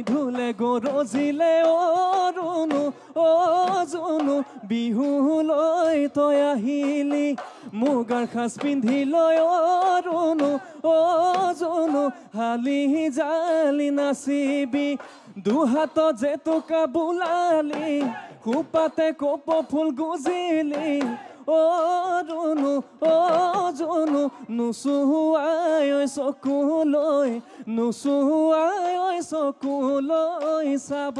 ঢোলে গৰজিলে অৰুণু অ জুনু বিহুলৈ তই আহিলি মুগাৰ সাজ পিন্ধি লৈ অৰুণু অ জুনু হালি জালি নাচিবি দুহাতত জেতুকা বুলালি খোপাতে কপ ফুল গুজিলি অৰুণু অ জুনু নুচুৱাই চকুলৈ নুচুৱাই চকুলৈ চাব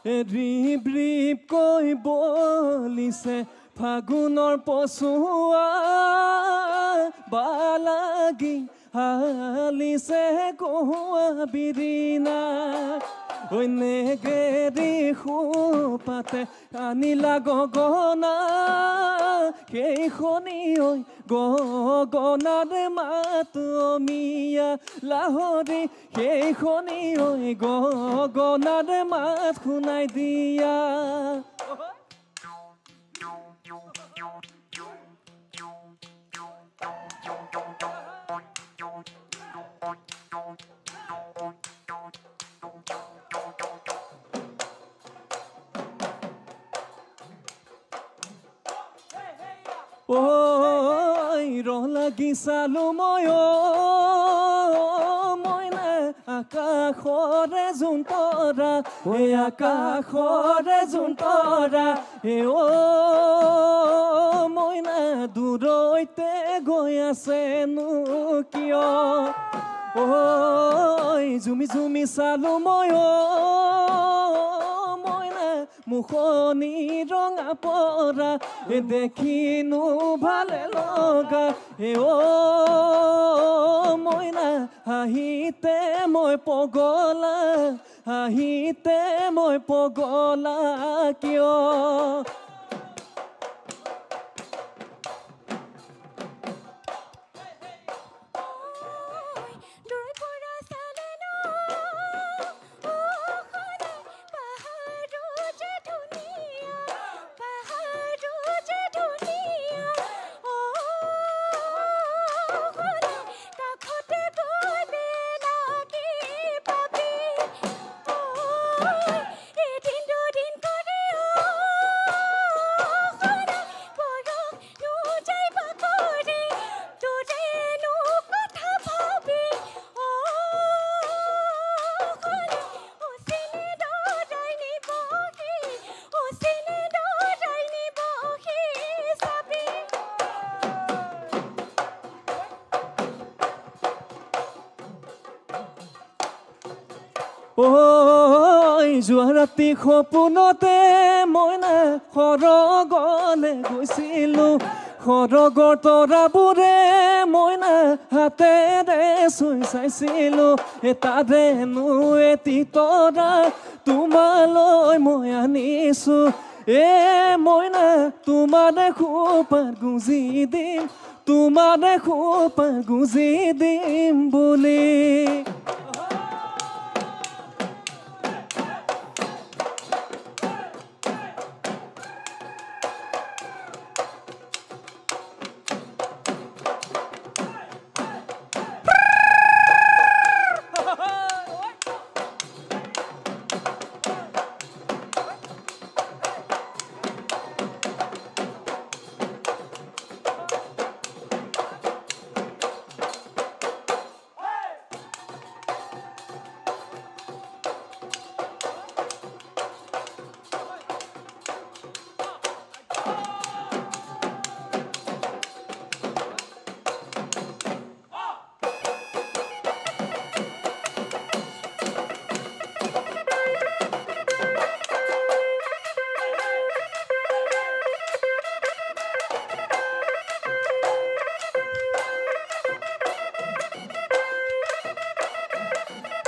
ৰিপ ৰিপ কৈ বলিছে ফাগুনৰ পচুৱা বালাগি হালিছে কহুৱা বিৰিনা নেগেৰি খোপাতে আনিলা গগনা সেইখনি ঐ গগনাৰ মাত অমিয়া লাহৰি সেইখনি ঐ গগনাৰ মাত শুনাই দিয়া ঐ ৰলাগি চালো মই আকাশৰে জোন তৰা আকাশৰে জোন তৰা অ মইনা দূৰৈতে গৈ আছেনো কিয় ঐ জুমি জুমি চালো মই মুখনি ৰঙা পৰা দেখিনো ভালে লগা অ মইনা হাঁহিতে মই পগলা হাঁহিতে মই পগলা কিয় ঐ যোৱা ৰাতি সপোনতে মইনা সৰগলে গৈছিলো সৰগৰ তৰাবোৰে মইনা হাতেৰে চুই চাইছিলো তাৰেনো এটি তৰা তোমালৈ মই আনিছো মইনা তোমাৰে খোপাত গুজি দিম তোমাৰে খোপাত গুজি দিম বুলি